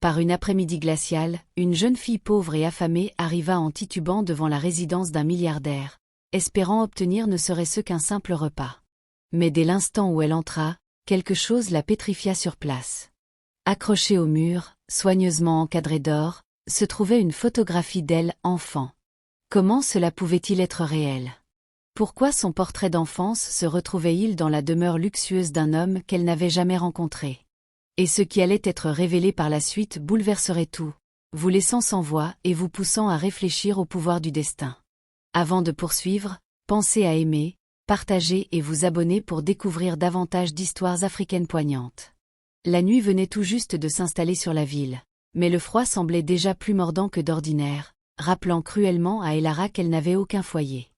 Par une après-midi glaciale, une jeune fille pauvre et affamée arriva en titubant devant la résidence d'un milliardaire, espérant obtenir ne serait-ce qu'un simple repas. Mais dès l'instant où elle entra, quelque chose la pétrifia sur place. Accrochée au mur, soigneusement encadrée d'or, se trouvait une photographie d'elle, enfant. Comment cela pouvait-il être réel? Pourquoi son portrait d'enfance se retrouvait-il dans la demeure luxueuse d'un homme qu'elle n'avait jamais rencontré? Et ce qui allait être révélé par la suite bouleverserait tout, vous laissant sans voix et vous poussant à réfléchir au pouvoir du destin. Avant de poursuivre, pensez à aimer, partager et vous abonner pour découvrir davantage d'histoires africaines poignantes. La nuit venait tout juste de s'installer sur la ville, mais le froid semblait déjà plus mordant que d'ordinaire, rappelant cruellement à Elara qu'elle n'avait aucun foyer.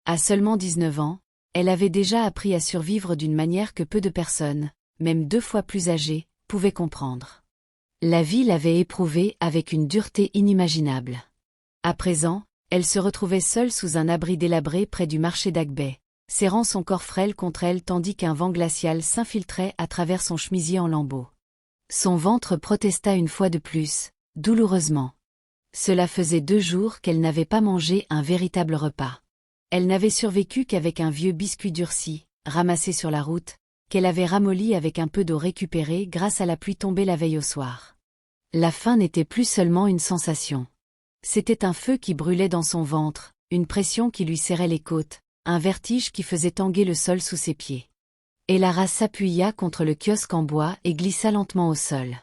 À seulement 19 ans, elle avait déjà appris à survivre d'une manière que peu de personnes, même 2 fois plus âgées, pouvaient comprendre. La vie l'avait éprouvée avec une dureté inimaginable. À présent, elle se retrouvait seule sous un abri délabré près du marché d'Agbay, serrant son corps frêle contre elle tandis qu'un vent glacial s'infiltrait à travers son chemisier en lambeaux. Son ventre protesta une fois de plus, douloureusement. Cela faisait 2 jours qu'elle n'avait pas mangé un véritable repas. Elle n'avait survécu qu'avec un vieux biscuit durci, ramassé sur la route, qu'elle avait ramolli avec un peu d'eau récupérée grâce à la pluie tombée la veille au soir. La faim n'était plus seulement une sensation. C'était un feu qui brûlait dans son ventre, une pression qui lui serrait les côtes, un vertige qui faisait tanguer le sol sous ses pieds. Elara s'appuya contre le kiosque en bois et glissa lentement au sol.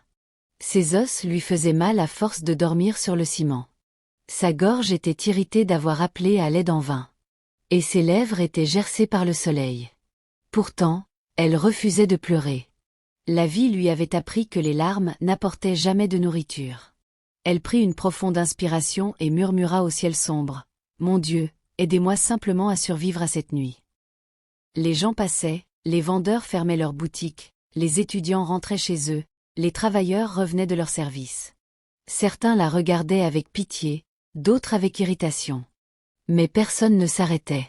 Ses os lui faisaient mal à force de dormir sur le ciment. Sa gorge était irritée d'avoir appelé à l'aide en vain. Et ses lèvres étaient gercées par le soleil. Pourtant, elle refusait de pleurer. La vie lui avait appris que les larmes n'apportaient jamais de nourriture. Elle prit une profonde inspiration et murmura au ciel sombre, « Mon Dieu, aidez-moi simplement à survivre à cette nuit. » Les gens passaient, les vendeurs fermaient leurs boutiques, les étudiants rentraient chez eux, les travailleurs revenaient de leur service. Certains la regardaient avec pitié, d'autres avec irritation. Mais personne ne s'arrêtait.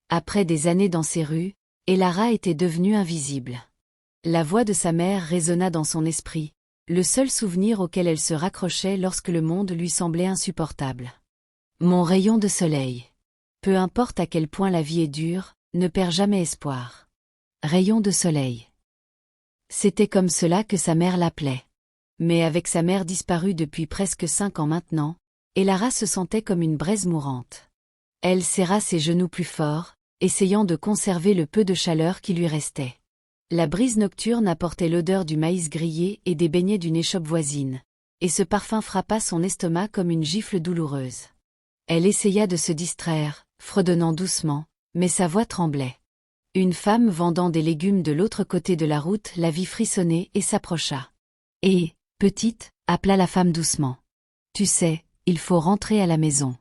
Après des années dans ces rues, Elara était devenue invisible. La voix de sa mère résonna dans son esprit, le seul souvenir auquel elle se raccrochait lorsque le monde lui semblait insupportable. Mon rayon de soleil. Peu importe à quel point la vie est dure, ne perds jamais espoir. Rayon de soleil. C'était comme cela que sa mère l'appelait. Mais avec sa mère disparue depuis presque 5 ans maintenant, Elara se sentait comme une braise mourante. Elle serra ses genoux plus fort, essayant de conserver le peu de chaleur qui lui restait. La brise nocturne apportait l'odeur du maïs grillé et des beignets d'une échoppe voisine, et ce parfum frappa son estomac comme une gifle douloureuse. Elle essaya de se distraire, fredonnant doucement, mais sa voix tremblait. Une femme vendant des légumes de l'autre côté de la route la vit frissonner et s'approcha. « Hé, petite » appela la femme doucement. « Tu sais, il faut rentrer à la maison. »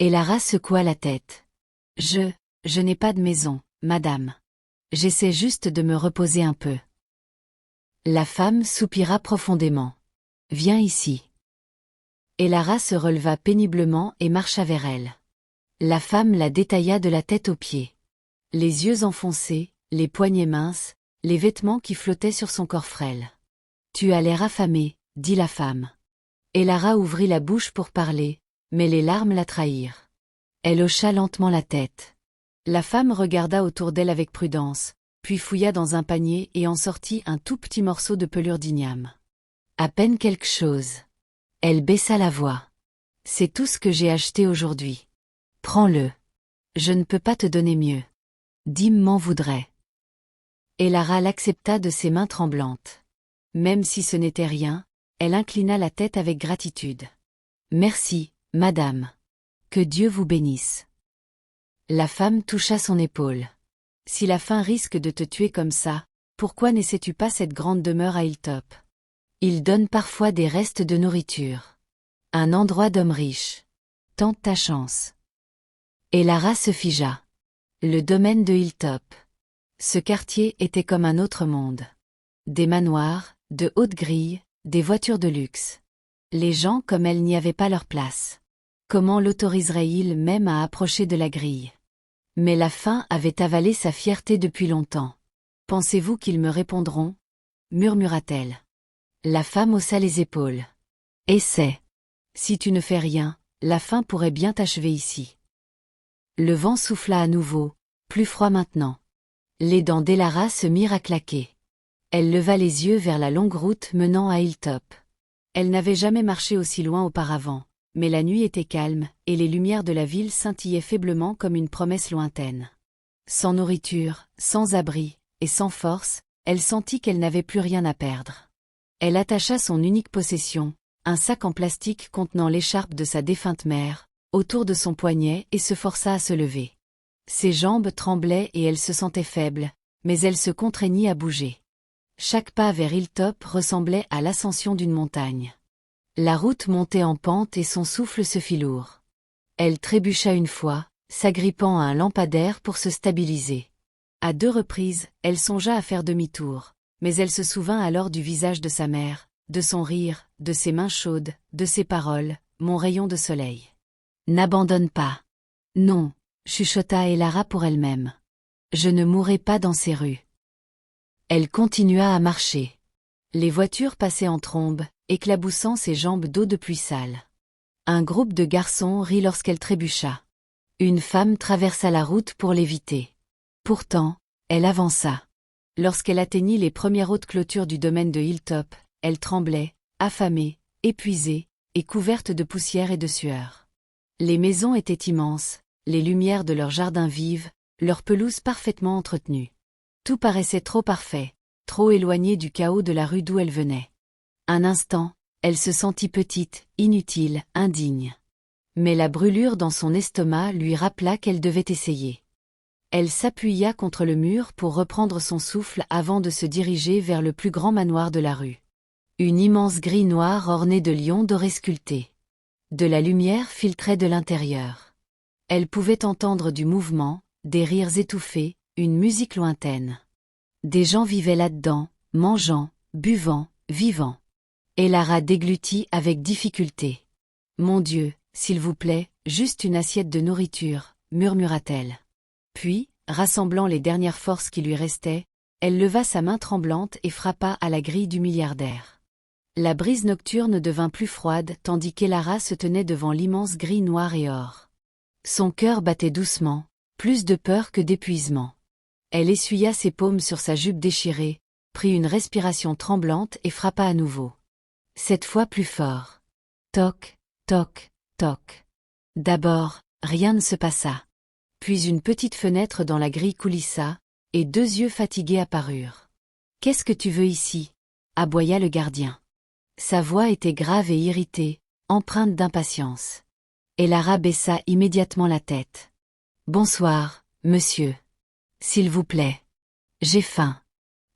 Elara secoua la tête. « Je n'ai pas de maison, madame. J'essaie juste de me reposer un peu. » La femme soupira profondément. « Viens ici. » Elara se releva péniblement et marcha vers elle. La femme la détailla de la tête aux pieds. Les yeux enfoncés, les poignets minces, les vêtements qui flottaient sur son corps frêle. « Tu as l'air affamée, » dit la femme. Elara ouvrit la bouche pour parler, mais les larmes la trahirent. Elle hocha lentement la tête. La femme regarda autour d'elle avec prudence, puis fouilla dans un panier et en sortit un tout petit morceau de pelure d'igname. À peine quelque chose. Elle baissa la voix. « C'est tout ce que j'ai acheté aujourd'hui. Prends-le. Je ne peux pas te donner mieux. Dim m'en voudrait. » Elara l'accepta de ses mains tremblantes. Même si ce n'était rien, elle inclina la tête avec gratitude. « Merci, madame. Que Dieu vous bénisse. » La femme toucha son épaule. « Si la faim risque de te tuer comme ça, pourquoi n'essaies-tu pas cette grande demeure à Hilltop? Il donne parfois des restes de nourriture. Un endroit d'homme riche. Tente ta chance. » Elara se figea. Le domaine de Hilltop. Ce quartier était comme un autre monde. Des manoirs, de hautes grilles, des voitures de luxe. Les gens comme elle n'y avaient pas leur place. Comment l'autoriserait-il même à approcher de la grille? Mais la faim avait avalé sa fierté depuis longtemps. « Pensez-vous qu'ils me répondront » murmura-t-elle. La femme haussa les épaules. Essaie. Si tu ne fais rien, la faim pourrait bien t'achever ici. Le vent souffla à nouveau, plus froid maintenant. Les dents d'Elara se mirent à claquer. Elle leva les yeux vers la longue route menant à Hilltop. Elle n'avait jamais marché aussi loin auparavant, mais la nuit était calme, et les lumières de la ville scintillaient faiblement comme une promesse lointaine. Sans nourriture, sans abri, et sans force, elle sentit qu'elle n'avait plus rien à perdre. Elle attacha son unique possession, un sac en plastique contenant l'écharpe de sa défunte mère, autour de son poignet et se força à se lever. Ses jambes tremblaient et elle se sentait faible, mais elle se contraignit à bouger. Chaque pas vers Hilltop ressemblait à l'ascension d'une montagne. La route montait en pente et son souffle se fit lourd. Elle trébucha une fois, s'agrippant à un lampadaire pour se stabiliser. À 2 reprises, elle songea à faire demi-tour, mais elle se souvint alors du visage de sa mère, de son rire, de ses mains chaudes, de ses paroles, « Mon rayon de soleil. » N'abandonne pas. Non, chuchota Elara pour elle-même. Je ne mourrai pas dans ces rues. Elle continua à marcher. Les voitures passaient en trombe, éclaboussant ses jambes d'eau de pluie sale. Un groupe de garçons rit lorsqu'elle trébucha. Une femme traversa la route pour l'éviter. Pourtant, elle avança. Lorsqu'elle atteignit les premières hautes clôtures du domaine de Hilltop, elle tremblait, affamée, épuisée, et couverte de poussière et de sueur. Les maisons étaient immenses, les lumières de leurs jardins vives, leurs pelouses parfaitement entretenues. Tout paraissait trop parfait, trop éloigné du chaos de la rue d'où elle venait. Un instant, elle se sentit petite, inutile, indigne. Mais la brûlure dans son estomac lui rappela qu'elle devait essayer. Elle s'appuya contre le mur pour reprendre son souffle avant de se diriger vers le plus grand manoir de la rue. Une immense grille noire ornée de lions dorés sculptés. De la lumière filtrait de l'intérieur. Elle pouvait entendre du mouvement, des rires étouffés, une musique lointaine. Des gens vivaient là-dedans, mangeant, buvant, vivant. Elara déglutit avec difficulté. « Mon Dieu, s'il vous plaît, juste une assiette de nourriture, » murmura-t-elle. Puis, rassemblant les dernières forces qui lui restaient, elle leva sa main tremblante et frappa à la grille du milliardaire. La brise nocturne devint plus froide tandis qu'Elara se tenait devant l'immense grille noire et or. Son cœur battait doucement, plus de peur que d'épuisement. Elle essuya ses paumes sur sa jupe déchirée, prit une respiration tremblante et frappa à nouveau. Cette fois plus fort. Toc, toc, toc. D'abord, rien ne se passa. Puis une petite fenêtre dans la grille coulissa, et 2 yeux fatigués apparurent. « Qu'est-ce que tu veux ici ?» aboya le gardien. Sa voix était grave et irritée, empreinte d'impatience. Elara baissa immédiatement la tête. « Bonsoir, monsieur. S'il vous plaît. J'ai faim.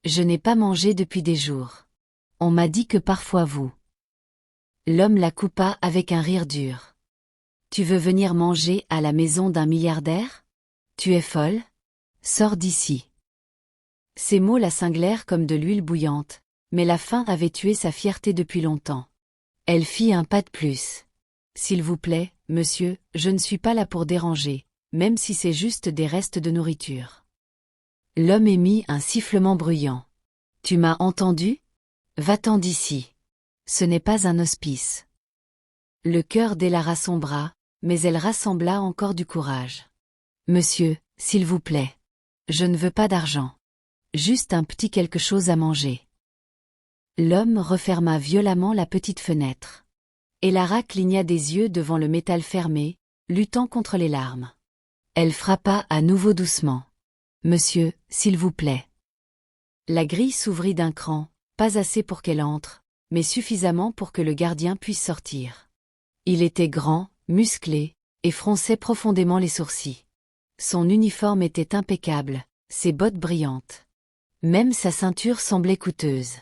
Je n'ai pas mangé depuis des jours. On m'a dit que parfois vous... » L'homme la coupa avec un rire dur. « Tu veux venir manger à la maison d'un milliardaire? Tu es folle? Sors d'ici. » Ces mots la cinglèrent comme de l'huile bouillante, mais la faim avait tué sa fierté depuis longtemps. Elle fit un pas de plus. « S'il vous plaît, monsieur, je ne suis pas là pour déranger, même si c'est juste des restes de nourriture. » L'homme émit un sifflement bruyant. « Tu m'as entendu? Va-t'en d'ici. Ce n'est pas un hospice. » Le cœur d'Elara sombra, mais elle rassembla encore du courage. « Monsieur, s'il vous plaît. Je ne veux pas d'argent. Juste un petit quelque chose à manger. » L'homme referma violemment la petite fenêtre. Elara cligna des yeux devant le métal fermé, luttant contre les larmes. Elle frappa à nouveau doucement. « Monsieur, s'il vous plaît. » La grille s'ouvrit d'un cran, pas assez pour qu'elle entre, mais suffisamment pour que le gardien puisse sortir. Il était grand, musclé, et fronçait profondément les sourcils. Son uniforme était impeccable, ses bottes brillantes. Même sa ceinture semblait coûteuse.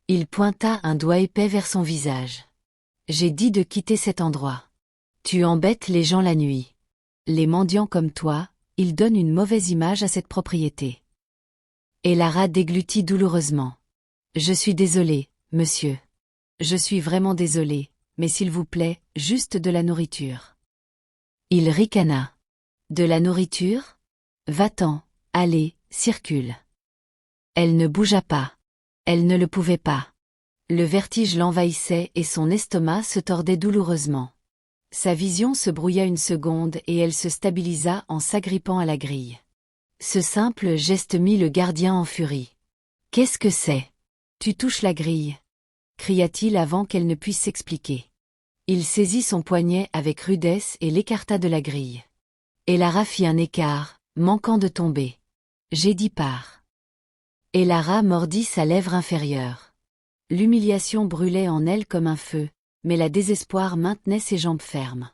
Il pointa un doigt épais vers son visage. « J'ai dit de quitter cet endroit. Tu embêtes les gens la nuit. Les mendiants comme toi, ils donnent une mauvaise image à cette propriété. » Elara déglutit douloureusement. « Je suis désolée, monsieur. Je suis vraiment désolée, mais s'il vous plaît, juste de la nourriture. » Il ricana. « De la nourriture? Va-t'en, allez, circule. » Elle ne bougea pas. Elle ne le pouvait pas. Le vertige l'envahissait et son estomac se tordait douloureusement. Sa vision se brouilla une seconde et elle se stabilisa en s'agrippant à la grille. Ce simple geste mit le gardien en furie. « Qu'est-ce que c'est ? Tu touches la grille !» cria-t-il avant qu'elle ne puisse s'expliquer. Il saisit son poignet avec rudesse et l'écarta de la grille. Elara fit un écart, manquant de tomber. « J'ai dit pars. » Elara mordit sa lèvre inférieure. L'humiliation brûlait en elle comme un feu, mais la désespoir maintenait ses jambes fermes.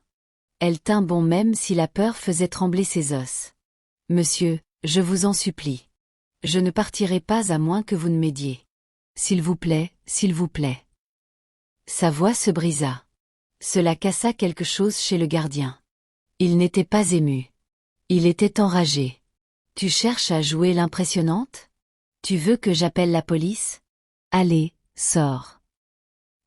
Elle tint bon même si la peur faisait trembler ses os. « Monsieur, je vous en supplie. Je ne partirai pas à moins que vous ne m'aidiez. S'il vous plaît, s'il vous plaît. » Sa voix se brisa. Cela cassa quelque chose chez le gardien. Il n'était pas ému. Il était enragé. « Tu cherches à jouer l'impressionnante ? Tu veux que j'appelle la police ? Allez, sors. »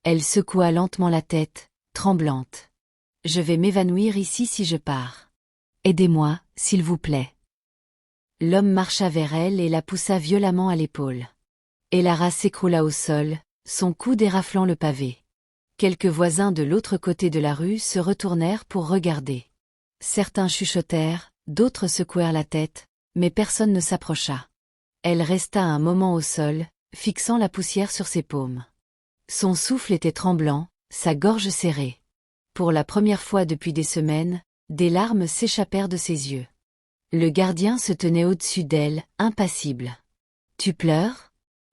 Elle secoua lentement la tête, tremblante. « Je vais m'évanouir ici si je pars. Aidez-moi, s'il vous plaît. » L'homme marcha vers elle et la poussa violemment à l'épaule. Elara s'écroula au sol, son coude éraflant le pavé. Quelques voisins de l'autre côté de la rue se retournèrent pour regarder. Certains chuchotèrent, d'autres secouèrent la tête, mais personne ne s'approcha. Elle resta un moment au sol, fixant la poussière sur ses paumes. Son souffle était tremblant, sa gorge serrée. Pour la première fois depuis des semaines, des larmes s'échappèrent de ses yeux. Le gardien se tenait au-dessus d'elle, impassible. « Tu pleures ?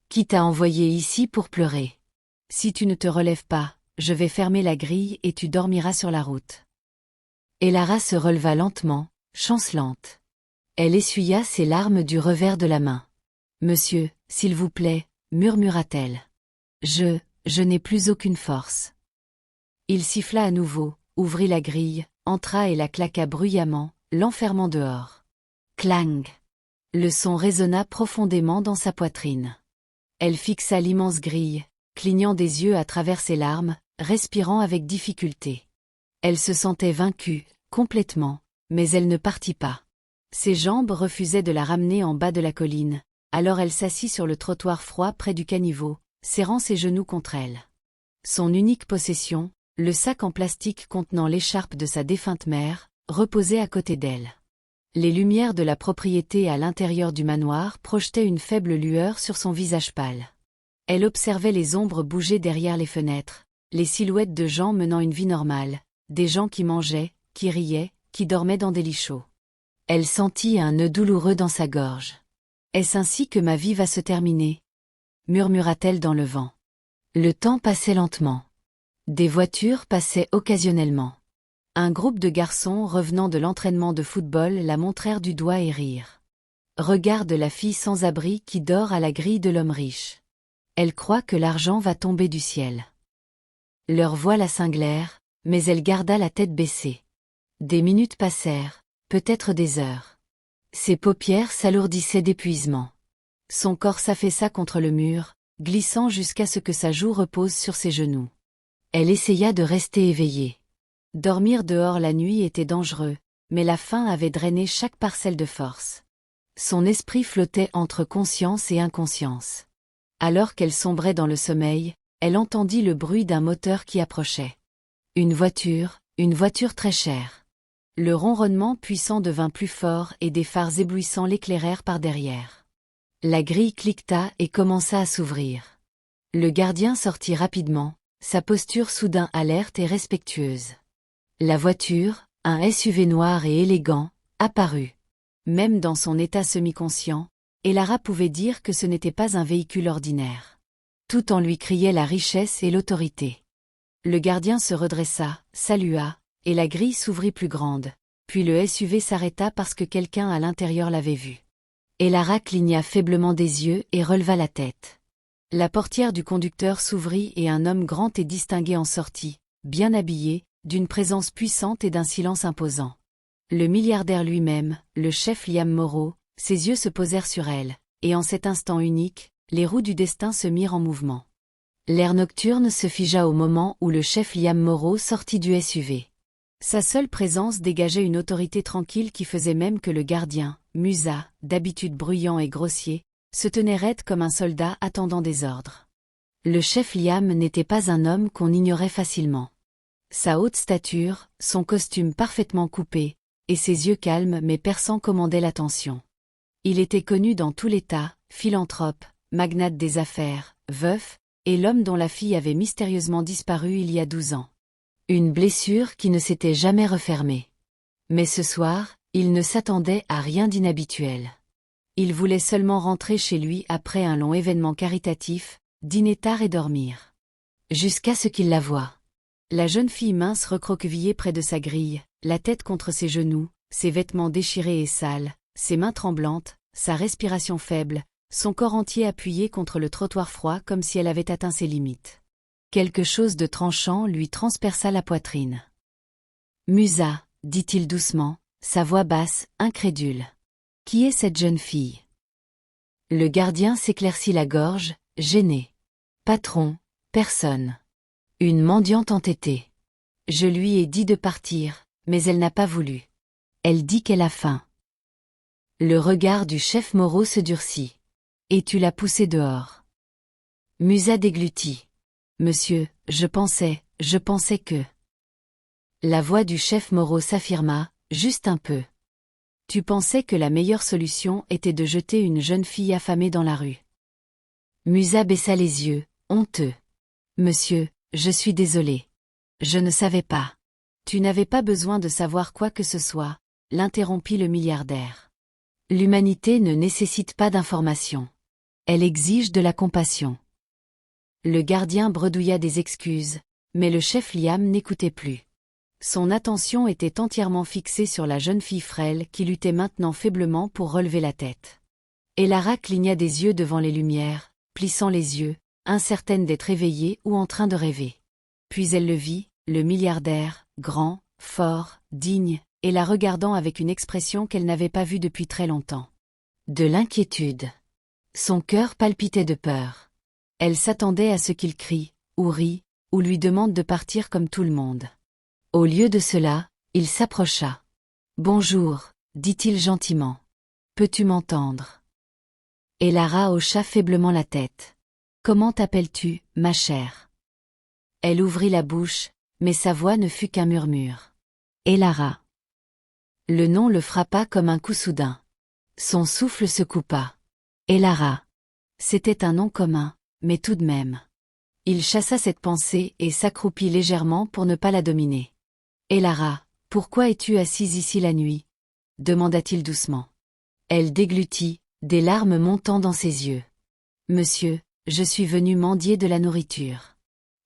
Qui t'a envoyé ici pour pleurer ? Si tu ne te relèves pas, je vais fermer la grille et tu dormiras sur la route. » Elara se releva lentement, chancelante. Elle essuya ses larmes du revers de la main. « Monsieur, s'il vous plaît, » murmura-t-elle. « Je n'ai plus aucune force. » Il siffla à nouveau, ouvrit la grille, entra et la claqua bruyamment, l'enfermant dehors. Clang! Le son résonna profondément dans sa poitrine. Elle fixa l'immense grille, clignant des yeux à travers ses larmes, respirant avec difficulté. Elle se sentait vaincue, complètement, mais elle ne partit pas. Ses jambes refusaient de la ramener en bas de la colline, alors elle s'assit sur le trottoir froid près du caniveau, serrant ses genoux contre elle. Son unique possession, le sac en plastique contenant l'écharpe de sa défunte mère, reposait à côté d'elle. Les lumières de la propriété à l'intérieur du manoir projetaient une faible lueur sur son visage pâle. Elle observait les ombres bouger derrière les fenêtres, les silhouettes de gens menant une vie normale, des gens qui mangeaient, qui riaient, qui dormaient dans des lits chauds. Elle sentit un nœud douloureux dans sa gorge. « Est-ce ainsi que ma vie va se terminer ?» murmura-t-elle dans le vent. Le temps passait lentement. Des voitures passaient occasionnellement. Un groupe de garçons revenant de l'entraînement de football la montrèrent du doigt et rirent. « Regarde la fille sans abri qui dort à la grille de l'homme riche. Elle croit que l'argent va tomber du ciel. » Leurs voix la cinglèrent, mais elle garda la tête baissée. Des minutes passèrent, peut-être des heures. Ses paupières s'alourdissaient d'épuisement. Son corps s'affaissa contre le mur, glissant jusqu'à ce que sa joue repose sur ses genoux. Elle essaya de rester éveillée. Dormir dehors la nuit était dangereux, mais la faim avait drainé chaque parcelle de force. Son esprit flottait entre conscience et inconscience. Alors qu'elle sombrait dans le sommeil, elle entendit le bruit d'un moteur qui approchait. Une voiture très chère. Le ronronnement puissant devint plus fort et des phares éblouissants l'éclairèrent par derrière. La grille cliqueta et commença à s'ouvrir. Le gardien sortit rapidement, sa posture soudain alerte et respectueuse. La voiture, un SUV noir et élégant, apparut. Même dans son état semi-conscient, Elara pouvait dire que ce n'était pas un véhicule ordinaire. Tout en lui criait la richesse et l'autorité. Le gardien se redressa, salua, et la grille s'ouvrit plus grande, puis le SUV s'arrêta parce que quelqu'un à l'intérieur l'avait vu. Elara cligna faiblement des yeux et releva la tête. La portière du conducteur s'ouvrit et un homme grand et distingué en sortit, bien habillé, d'une présence puissante et d'un silence imposant. Le milliardaire lui-même, le chef Liam Morrow, ses yeux se posèrent sur elle, et en cet instant unique, les roues du destin se mirent en mouvement. L'air nocturne se figea au moment où le chef Liam Morrow sortit du SUV. Sa seule présence dégageait une autorité tranquille qui faisait même que le gardien, Musa, d'habitude bruyant et grossier, se tenait raide comme un soldat attendant des ordres. Le chef Liam n'était pas un homme qu'on ignorait facilement. Sa haute stature, son costume parfaitement coupé, et ses yeux calmes mais perçants commandaient l'attention. Il était connu dans tout l'État, philanthrope, magnate des affaires, veuf, et l'homme dont la fille avait mystérieusement disparu il y a 12 ans. Une blessure qui ne s'était jamais refermée. Mais ce soir, il ne s'attendait à rien d'inhabituel. Il voulait seulement rentrer chez lui après un long événement caritatif, dîner tard et dormir. Jusqu'à ce qu'il la voie. La jeune fille mince recroquevillée près de sa grille, la tête contre ses genoux, ses vêtements déchirés et sales, ses mains tremblantes, sa respiration faible, son corps entier appuyé contre le trottoir froid comme si elle avait atteint ses limites. Quelque chose de tranchant lui transperça la poitrine. « Musa », dit-il doucement, sa voix basse, incrédule. « Qui est cette jeune fille ?» Le gardien s'éclaircit la gorge, gêné. « Patron, personne. Une mendiante entêtée. Je lui ai dit de partir, mais elle n'a pas voulu. Elle dit qu'elle a faim. » Le regard du chef Moreau se durcit. « Et tu l'as poussée dehors. » Musa déglutit. « Monsieur, je pensais que... » La voix du chef Moreau s'affirma, juste un peu. « Tu pensais que la meilleure solution était de jeter une jeune fille affamée dans la rue. » Musa baissa les yeux, honteux. « Monsieur, je suis désolé. Je ne savais pas. » « Tu n'avais pas besoin de savoir quoi que ce soit, » l'interrompit le milliardaire. « L'humanité ne nécessite pas d'informations. Elle exige de la compassion. » Le gardien bredouilla des excuses, mais le chef Liam n'écoutait plus. Son attention était entièrement fixée sur la jeune fille frêle qui luttait maintenant faiblement pour relever la tête. Elara cligna des yeux devant les lumières, plissant les yeux, incertaine d'être éveillée ou en train de rêver. Puis elle le vit, le milliardaire, grand, fort, digne, et la regardant avec une expression qu'elle n'avait pas vue depuis très longtemps. De l'inquiétude. Son cœur palpitait de peur. Elle s'attendait à ce qu'il crie, ou rit, ou lui demande de partir comme tout le monde. Au lieu de cela, il s'approcha. « Bonjour, » dit-il gentiment. « Peux-tu m'entendre » Elara hocha faiblement la tête. « Comment t'appelles-tu, ma chère ?» Elle ouvrit la bouche, mais sa voix ne fut qu'un murmure. « Elara. » Le nom le frappa comme un coup soudain. Son souffle se coupa. « Elara. » C'était un nom commun, mais tout de même. Il chassa cette pensée et s'accroupit légèrement pour ne pas la dominer. « Elara, pourquoi es-tu assise ici la nuit ?» demanda-t-il doucement. Elle déglutit, des larmes montant dans ses yeux. « Monsieur, je suis venu mendier de la nourriture.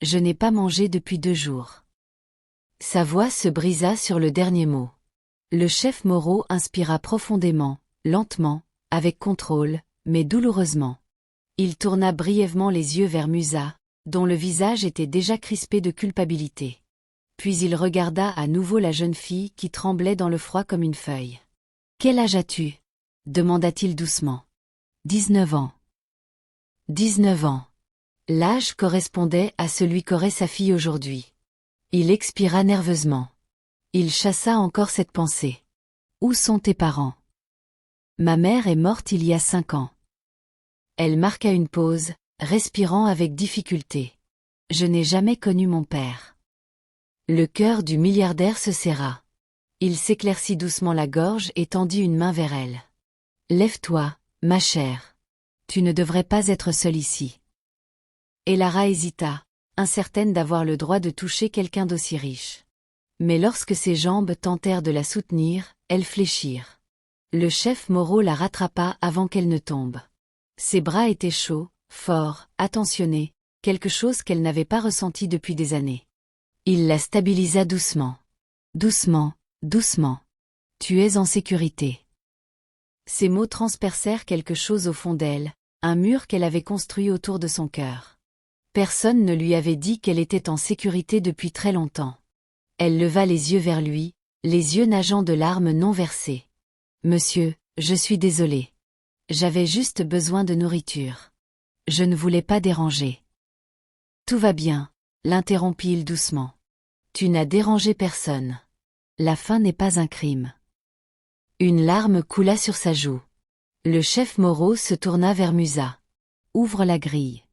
Je n'ai pas mangé depuis 2 jours. » Sa voix se brisa sur le dernier mot. Le chef Moreau inspira profondément, lentement, avec contrôle, mais douloureusement. Il tourna brièvement les yeux vers Musa, dont le visage était déjà crispé de culpabilité. Puis il regarda à nouveau la jeune fille qui tremblait dans le froid comme une feuille. « Quel âge as-tu » demanda-t-il doucement. « 19 ans. » 19 ans. L'âge correspondait à celui qu'aurait sa fille aujourd'hui. Il expira nerveusement. Il chassa encore cette pensée. « Où sont tes parents ?»« Ma mère est morte il y a 5 ans. » Elle marqua une pause, respirant avec difficulté. « Je n'ai jamais connu mon père. » Le cœur du milliardaire se serra. Il s'éclaircit doucement la gorge et tendit une main vers elle. « Lève-toi, ma chère. Tu ne devrais pas être seule ici. » Elara hésita, incertaine d'avoir le droit de toucher quelqu'un d'aussi riche. Mais lorsque ses jambes tentèrent de la soutenir, elles fléchirent. Le chef Moreau la rattrapa avant qu'elle ne tombe. Ses bras étaient chauds, forts, attentionnés, quelque chose qu'elle n'avait pas ressenti depuis des années. Il la stabilisa doucement. « Doucement, doucement. Tu es en sécurité. » Ces mots transpercèrent quelque chose au fond d'elle, un mur qu'elle avait construit autour de son cœur. Personne ne lui avait dit qu'elle était en sécurité depuis très longtemps. Elle leva les yeux vers lui, les yeux nageant de larmes non versées. « Monsieur, je suis désolée. J'avais juste besoin de nourriture. Je ne voulais pas déranger. »« Tout va bien, » l'interrompit-il doucement. « Tu n'as dérangé personne. La faim n'est pas un crime. » Une larme coula sur sa joue. Le chef Moreau se tourna vers Musa. « Ouvre la grille. »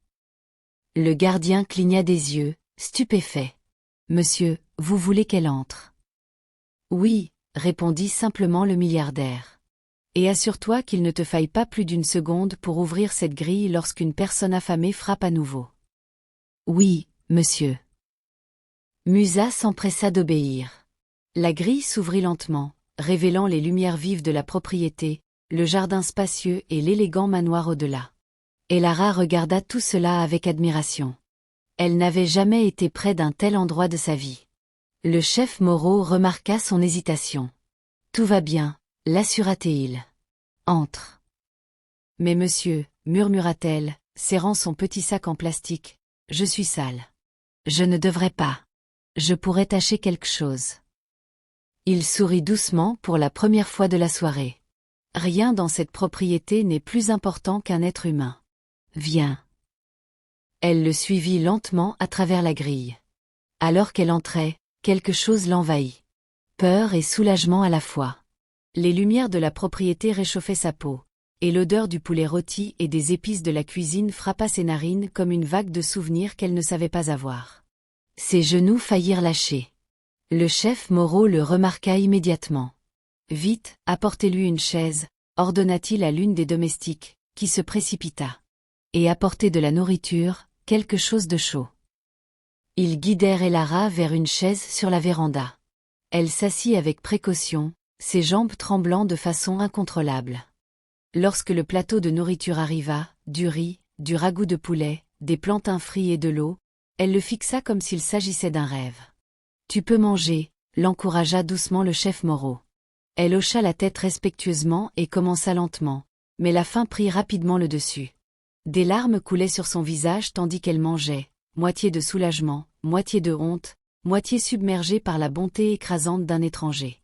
Le gardien cligna des yeux, stupéfait. Monsieur, vous voulez qu'elle entre? Oui, répondit simplement le milliardaire. Et assure-toi qu'il ne te faille pas plus d'une seconde pour ouvrir cette grille lorsqu'une personne affamée frappe à nouveau. Oui, monsieur. Musa s'empressa d'obéir. La grille s'ouvrit lentement, révélant les lumières vives de la propriété, le jardin spacieux et l'élégant manoir au-delà. Et Lara regarda tout cela avec admiration. Elle n'avait jamais été près d'un tel endroit de sa vie. Le chef Moreau remarqua son hésitation. Tout va bien, l'assura-t-il. Entre. Mais monsieur, murmura-t-elle, serrant son petit sac en plastique, je suis sale. Je ne devrais pas. Je pourrais tâcher quelque chose. Il sourit doucement pour la première fois de la soirée. Rien dans cette propriété n'est plus important qu'un être humain. Viens. Elle le suivit lentement à travers la grille. Alors qu'elle entrait, quelque chose l'envahit. Peur et soulagement à la fois. Les lumières de la propriété réchauffaient sa peau, et l'odeur du poulet rôti et des épices de la cuisine frappa ses narines comme une vague de souvenirs qu'elle ne savait pas avoir. Ses genoux faillirent lâcher. Le chef Moreau le remarqua immédiatement. Vite, apportez-lui une chaise, ordonna-t-il à l'une des domestiques, qui se précipita. Et apportez de la nourriture, quelque chose de chaud. Ils guidèrent Elara vers une chaise sur la véranda. Elle s'assit avec précaution, ses jambes tremblant de façon incontrôlable. Lorsque le plateau de nourriture arriva, du riz, du ragoût de poulet, des plantains frits et de l'eau, elle le fixa comme s'il s'agissait d'un rêve. « Tu peux manger », l'encouragea doucement le chef Moreau. Elle hocha la tête respectueusement et commença lentement, mais la faim prit rapidement le dessus. Des larmes coulaient sur son visage tandis qu'elle mangeait, moitié de soulagement, moitié de honte, moitié submergée par la bonté écrasante d'un étranger.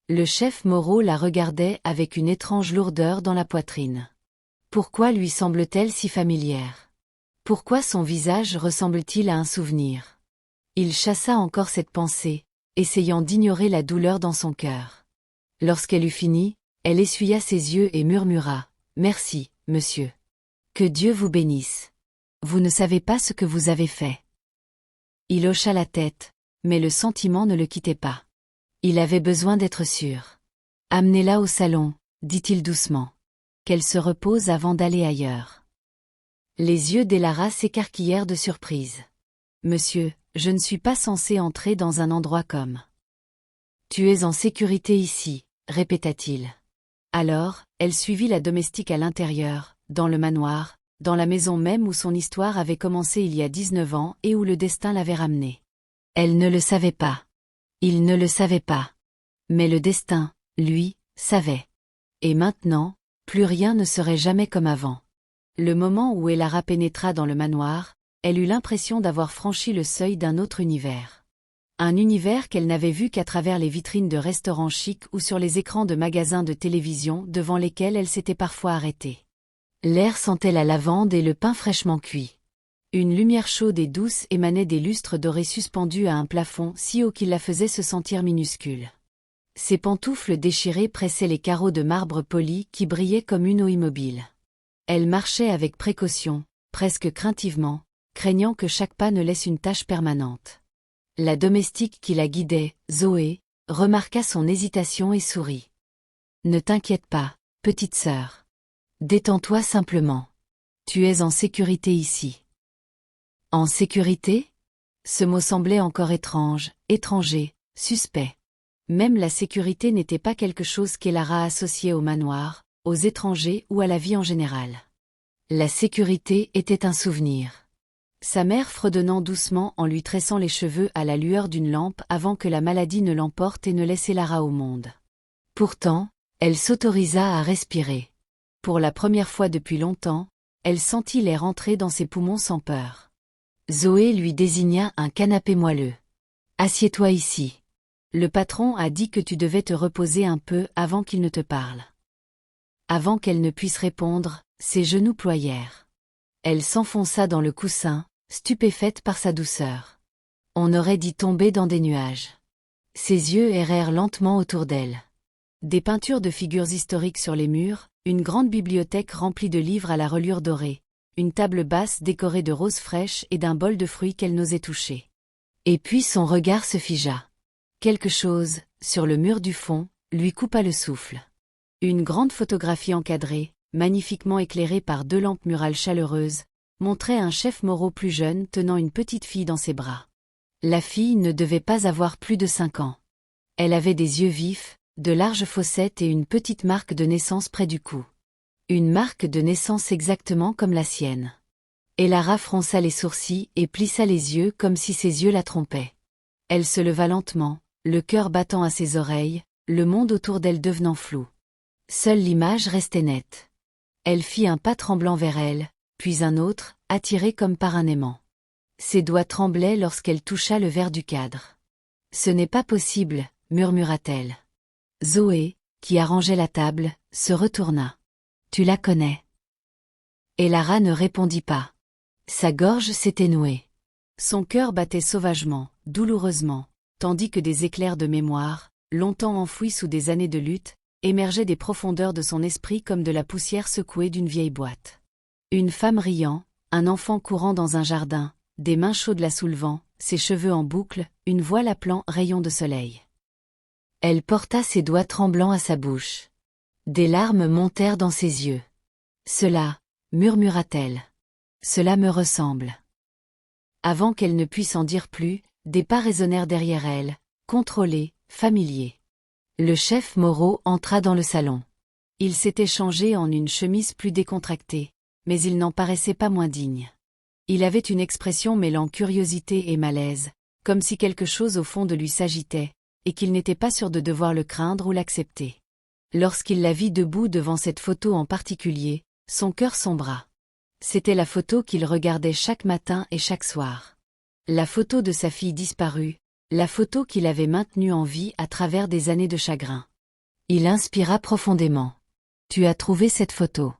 Le chef Moreau la regardait avec une étrange lourdeur dans la poitrine. Pourquoi lui semble-t-elle si familière? Pourquoi son visage ressemble-t-il à un souvenir? Il chassa encore cette pensée, essayant d'ignorer la douleur dans son cœur. Lorsqu'elle eut fini, elle essuya ses yeux et murmura « Merci, monsieur. Que Dieu vous bénisse. Vous ne savez pas ce que vous avez fait. » Il hocha la tête, mais le sentiment ne le quittait pas. Il avait besoin d'être sûr. « Amenez-la au salon, » dit-il doucement. « Qu'elle se repose avant d'aller ailleurs. » Les yeux d'Elara s'écarquillèrent de surprise. « Monsieur, je ne suis pas censé entrer dans un endroit comme. »« Tu es en sécurité ici, » répéta-t-il. Alors, elle suivit la domestique à l'intérieur, dans le manoir, dans la maison même où son histoire avait commencé il y a 19 ans et où le destin l'avait ramenée. Elle ne le savait pas. Il ne le savait pas. Mais le destin, lui, savait. Et maintenant, plus rien ne serait jamais comme avant. Le moment où Elara pénétra dans le manoir, elle eut l'impression d'avoir franchi le seuil d'un autre univers. Un univers qu'elle n'avait vu qu'à travers les vitrines de restaurants chics ou sur les écrans de magasins de télévision devant lesquels elle s'était parfois arrêtée. L'air sentait la lavande et le pain fraîchement cuit. Une lumière chaude et douce émanait des lustres dorés suspendus à un plafond si haut qu'il la faisait se sentir minuscule. Ses pantoufles déchirées pressaient les carreaux de marbre poli qui brillaient comme une eau immobile. Elle marchait avec précaution, presque craintivement, craignant que chaque pas ne laisse une tache permanente. La domestique qui la guidait, Zoé, remarqua son hésitation et sourit. « Ne t'inquiète pas, petite sœur. Détends-toi simplement. Tu es en sécurité ici. » En sécurité? Ce mot semblait encore étrange, étranger, suspect. Même la sécurité n'était pas quelque chose qu'Elara associait au manoir, aux étrangers ou à la vie en général. La sécurité était un souvenir. Sa mère fredonnant doucement en lui tressant les cheveux à la lueur d'une lampe avant que la maladie ne l'emporte et ne laisse Elara au monde. Pourtant, elle s'autorisa à respirer. Pour la première fois depuis longtemps, elle sentit l'air entrer dans ses poumons sans peur. Zoé lui désigna un canapé moelleux. « Assieds-toi ici. Le patron a dit que tu devais te reposer un peu avant qu'il ne te parle. » Avant qu'elle ne puisse répondre, ses genoux ployèrent. Elle s'enfonça dans le coussin, stupéfaite par sa douceur. On aurait dit tomber dans des nuages. Ses yeux errèrent lentement autour d'elle. Des peintures de figures historiques sur les murs, une grande bibliothèque remplie de livres à la reliure dorée, une table basse décorée de roses fraîches et d'un bol de fruits qu'elle n'osait toucher. Et puis son regard se figea. Quelque chose, sur le mur du fond, lui coupa le souffle. Une grande photographie encadrée, magnifiquement éclairée par 2 lampes murales chaleureuses, montrait un chef Moreau plus jeune tenant une petite fille dans ses bras. La fille ne devait pas avoir plus de 5 ans. Elle avait des yeux vifs, de larges fossettes et une petite marque de naissance près du cou. Une marque de naissance exactement comme la sienne. Elara fronça les sourcils et plissa les yeux comme si ses yeux la trompaient. Elle se leva lentement, le cœur battant à ses oreilles, le monde autour d'elle devenant flou. Seule l'image restait nette. Elle fit un pas tremblant vers elle, puis un autre, attiré comme par un aimant. Ses doigts tremblaient lorsqu'elle toucha le verre du cadre. « Ce n'est pas possible », murmura-t-elle. Zoé, qui arrangeait la table, se retourna. « Tu la connais ?» Elara ne répondit pas. Sa gorge s'était nouée. Son cœur battait sauvagement, douloureusement, tandis que des éclairs de mémoire, longtemps enfouis sous des années de lutte, émergeaient des profondeurs de son esprit comme de la poussière secouée d'une vieille boîte. Une femme riant, un enfant courant dans un jardin, des mains chaudes la soulevant, ses cheveux en boucle, une voix l'appelant « rayon de soleil ». Elle porta ses doigts tremblants à sa bouche. Des larmes montèrent dans ses yeux. « Cela, » murmura-t-elle. « Cela me ressemble. » Avant qu'elle ne puisse en dire plus, des pas résonnèrent derrière elle, contrôlés, familiers. Le chef Moreau entra dans le salon. Il s'était changé en une chemise plus décontractée, mais il n'en paraissait pas moins digne. Il avait une expression mêlant curiosité et malaise, comme si quelque chose au fond de lui s'agitait, et qu'il n'était pas sûr de devoir le craindre ou l'accepter. Lorsqu'il la vit debout devant cette photo en particulier, son cœur sombra. C'était la photo qu'il regardait chaque matin et chaque soir. La photo de sa fille disparue, la photo qu'il avait maintenue en vie à travers des années de chagrin. Il inspira profondément. « Tu as trouvé cette photo ?»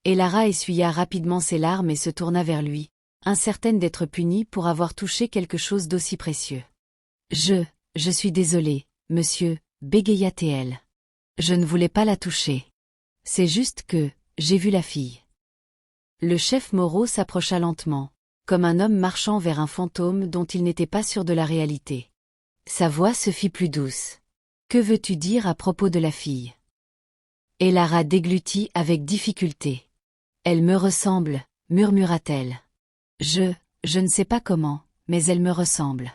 Elara essuya rapidement ses larmes et se tourna vers lui, incertaine d'être punie pour avoir touché quelque chose d'aussi précieux. « Je suis désolée, monsieur, » bégaya-t-elle. « Je ne voulais pas la toucher. C'est juste que, j'ai vu la fille. » Le chef Moreau s'approcha lentement, comme un homme marchant vers un fantôme dont il n'était pas sûr de la réalité. Sa voix se fit plus douce. « Que veux-tu dire à propos de la fille ?» Elara déglutit avec difficulté. « Elle me ressemble, » murmura-t-elle. « Je ne sais pas comment, mais elle me ressemble. »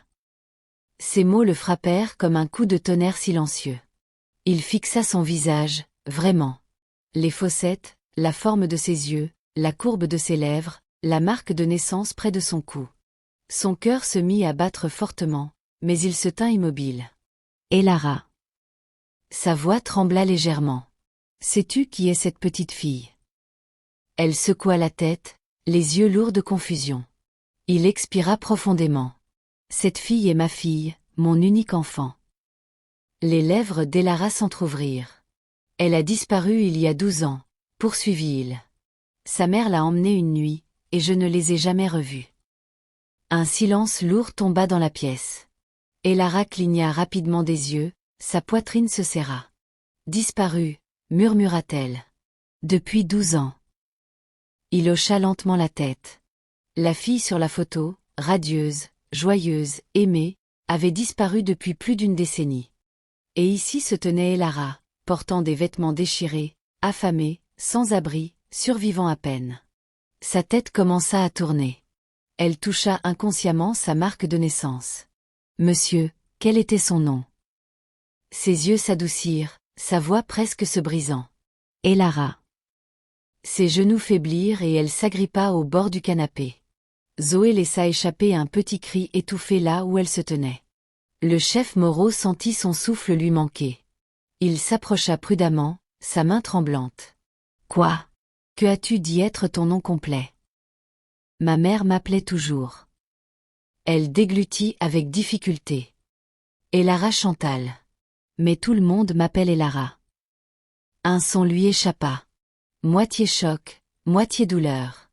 Ces mots le frappèrent comme un coup de tonnerre silencieux. Il fixa son visage, vraiment. Les fossettes, la forme de ses yeux, la courbe de ses lèvres, la marque de naissance près de son cou. Son cœur se mit à battre fortement, mais il se tint immobile. « Elara !» Sa voix trembla légèrement. « Sais-tu qui est cette petite fille ?» Elle secoua la tête, les yeux lourds de confusion. Il expira profondément. « Cette fille est ma fille, mon unique enfant. » Les lèvres d'Elara s'entr'ouvrirent. « Elle a disparu il y a 12 ans, » poursuivit-il. « Sa mère l'a emmenée une nuit, et je ne les ai jamais revus. » Un silence lourd tomba dans la pièce. Elara cligna rapidement des yeux, sa poitrine se serra. « Disparu, » murmura-t-elle. « Depuis 12 ans. » Il hocha lentement la tête. La fille sur la photo, radieuse, joyeuse, aimée, avait disparu depuis plus d'une décennie. Et ici se tenait Elara, portant des vêtements déchirés, affamée, sans abri, survivant à peine. Sa tête commença à tourner. Elle toucha inconsciemment sa marque de naissance. « Monsieur, quel était son nom ?» Ses yeux s'adoucirent, sa voix presque se brisant. « Elara. » Ses genoux faiblirent et elle s'agrippa au bord du canapé. Zoé laissa échapper un petit cri étouffé là où elle se tenait. Le chef Moreau sentit son souffle lui manquer. Il s'approcha prudemment, sa main tremblante. « Quoi ? Que as-tu dit être ton nom complet ? » « Ma mère m'appelait toujours. » Elle déglutit avec difficulté. « Elara Chantal. Mais tout le monde m'appelle Elara. » Un son lui échappa. Moitié choc, moitié douleur.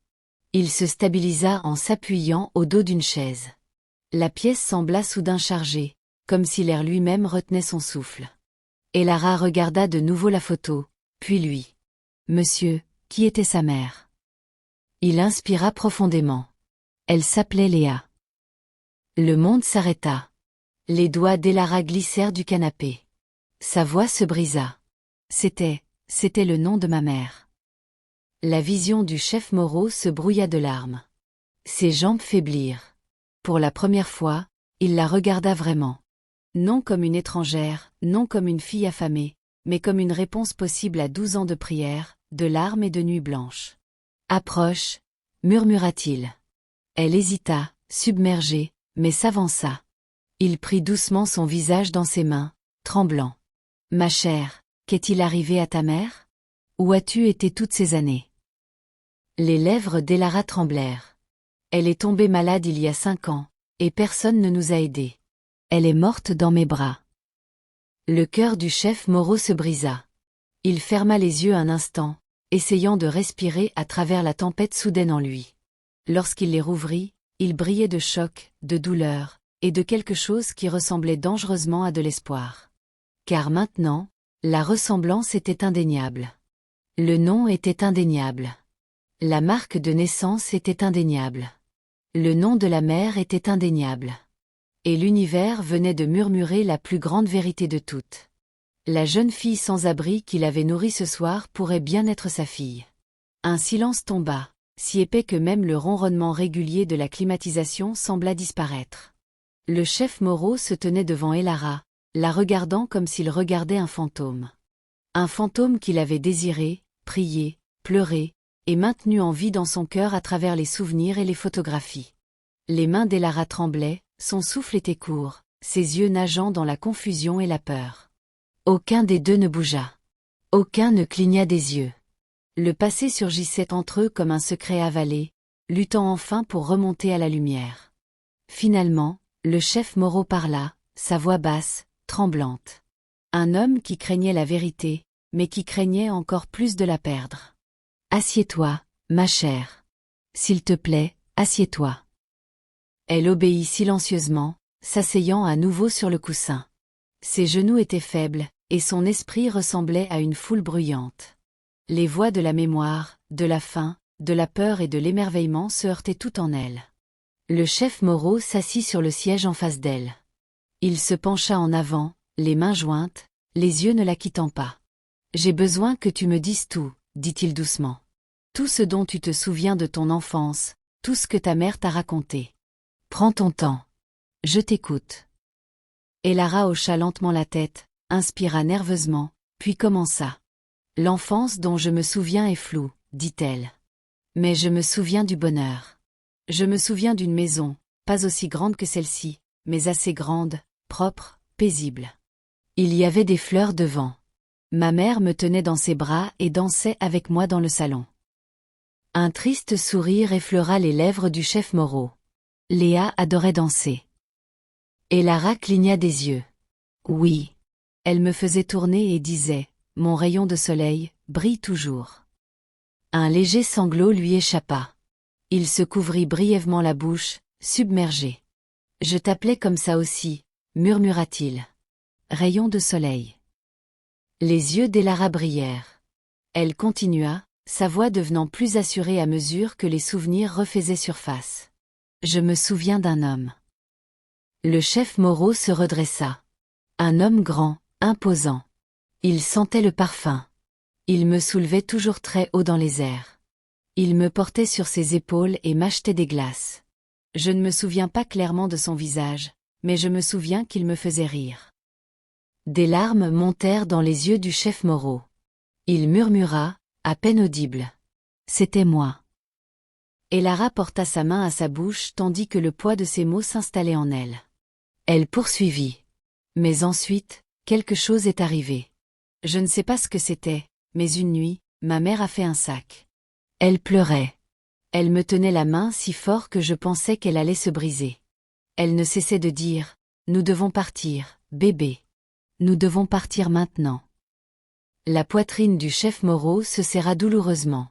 Il se stabilisa en s'appuyant au dos d'une chaise. La pièce sembla soudain chargée, comme si l'air lui-même retenait son souffle. Elara regarda de nouveau la photo, puis lui. « Monsieur, qui était sa mère ?» Il inspira profondément. Elle s'appelait Léa. Le monde s'arrêta. Les doigts d'Elara glissèrent du canapé. Sa voix se brisa. C'était le nom de ma mère. La vision du chef Moreau se brouilla de larmes. Ses jambes faiblirent. Pour la première fois, il la regarda vraiment. Non comme une étrangère, non comme une fille affamée, mais comme une réponse possible à 12 ans de prière, de larmes et de nuits blanches. « Approche » murmura-t-il. Elle hésita, submergée, mais s'avança. Il prit doucement son visage dans ses mains, tremblant. « Ma chère, qu'est-il arrivé à ta mère? Où as-tu été toutes ces années ?» Les lèvres d'Elara tremblèrent. « Elle est tombée malade il y a 5 ans, et personne ne nous a aidés. Elle est morte dans mes bras. » Le cœur du chef Moreau se brisa. Il ferma les yeux un instant, essayant de respirer à travers la tempête soudaine en lui. Lorsqu'il les rouvrit, ils brillaient de choc, de douleur, et de quelque chose qui ressemblait dangereusement à de l'espoir. Car maintenant, la ressemblance était indéniable. Le nom était indéniable. La marque de naissance était indéniable. Le nom de la mère était indéniable. Et l'univers venait de murmurer la plus grande vérité de toutes. La jeune fille sans abri qu'il avait nourrie ce soir pourrait bien être sa fille. Un silence tomba, si épais que même le ronronnement régulier de la climatisation sembla disparaître. Le chef Moreau se tenait devant Elara, la regardant comme s'il regardait un fantôme. Un fantôme qu'il avait désiré, prié, pleuré, et maintenu en vie dans son cœur à travers les souvenirs et les photographies. Les mains d'Elara tremblaient, son souffle était court, ses yeux nageant dans la confusion et la peur. Aucun des deux ne bougea. Aucun ne cligna des yeux. Le passé surgissait entre eux comme un secret avalé, luttant enfin pour remonter à la lumière. Finalement, le chef Moreau parla, sa voix basse, tremblante. Un homme qui craignait la vérité, mais qui craignait encore plus de la perdre. « Assieds-toi, ma chère. S'il te plaît, assieds-toi. » Elle obéit silencieusement, s'asseyant à nouveau sur le coussin. Ses genoux étaient faibles, et son esprit ressemblait à une foule bruyante. Les voix de la mémoire, de la faim, de la peur et de l'émerveillement se heurtaient tout en elle. Le chef Moreau s'assit sur le siège en face d'elle. Il se pencha en avant, les mains jointes, les yeux ne la quittant pas. « J'ai besoin que tu me dises tout, » dit-il doucement. « Tout ce dont tu te souviens de ton enfance, tout ce que ta mère t'a raconté. Prends ton temps. Je t'écoute. » Elara hocha lentement la tête, inspira nerveusement, puis commença. « L'enfance dont je me souviens est floue, » dit-elle. « Mais je me souviens du bonheur. Je me souviens d'une maison, pas aussi grande que celle-ci, mais assez grande, propre, paisible. Il y avait des fleurs devant. Ma mère me tenait dans ses bras et dansait avec moi dans le salon. » Un triste sourire effleura les lèvres du chef Moreau. Léa adorait danser. Elara cligna des yeux. Oui. Elle me faisait tourner et disait « Mon rayon de soleil, brille toujours. » Un léger sanglot lui échappa. Il se couvrit brièvement la bouche, submergé. « Je t'appelais comme ça aussi, » murmura-t-il. « Rayon de soleil. » Les yeux d'Elara brillèrent. Elle continua, sa voix devenant plus assurée à mesure que les souvenirs refaisaient surface. « Je me souviens d'un homme. » Le chef Moreau se redressa. Un homme grand, imposant. Il sentait le parfum. Il me soulevait toujours très haut dans les airs. Il me portait sur ses épaules et m'achetait des glaces. Je ne me souviens pas clairement de son visage, mais je me souviens qu'il me faisait rire. Des larmes montèrent dans les yeux du chef Moreau. Il murmura, à peine audible. « C'était moi. » Elara porta sa main à sa bouche tandis que le poids de ses mots s'installait en elle. Elle poursuivit. « Mais ensuite, quelque chose est arrivé. Je ne sais pas ce que c'était, mais une nuit, ma mère a fait un sac. Elle pleurait. Elle me tenait la main si fort que je pensais qu'elle allait se briser. Elle ne cessait de dire « Nous devons partir, bébé. Nous devons partir maintenant. » La poitrine du chef Moreau se serra douloureusement.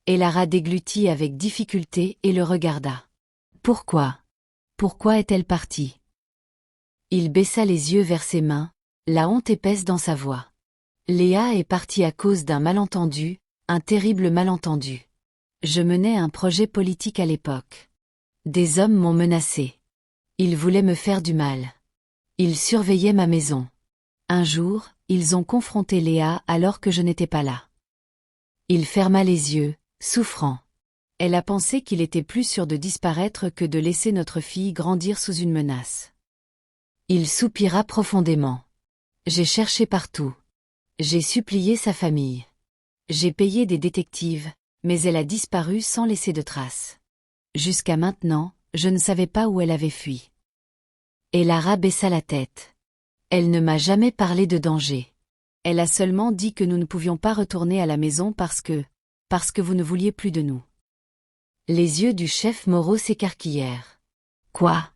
Elara déglutit avec difficulté et le regarda. « Pourquoi? Pourquoi est-elle partie ?» Il baissa les yeux vers ses mains, la honte épaisse dans sa voix. « Léa est partie à cause d'un malentendu, un terrible malentendu. Je menais un projet politique à l'époque. Des hommes m'ont menacé. Ils voulaient me faire du mal. Ils surveillaient ma maison. Un jour, ils ont confronté Léa alors que je n'étais pas là. Il ferma les yeux, souffrant. Elle a pensé qu'il était plus sûr de disparaître que de laisser notre fille grandir sous une menace. Il soupira profondément. J'ai cherché partout. J'ai supplié sa famille. J'ai payé des détectives, mais elle a disparu sans laisser de traces. Jusqu'à maintenant, je ne savais pas où elle avait fui. Et Lara baissa la tête. Elle ne m'a jamais parlé de danger. Elle a seulement dit que nous ne pouvions pas retourner à la maison parce que vous ne vouliez plus de nous. Les yeux du chef Moreau s'écarquillèrent. Quoi?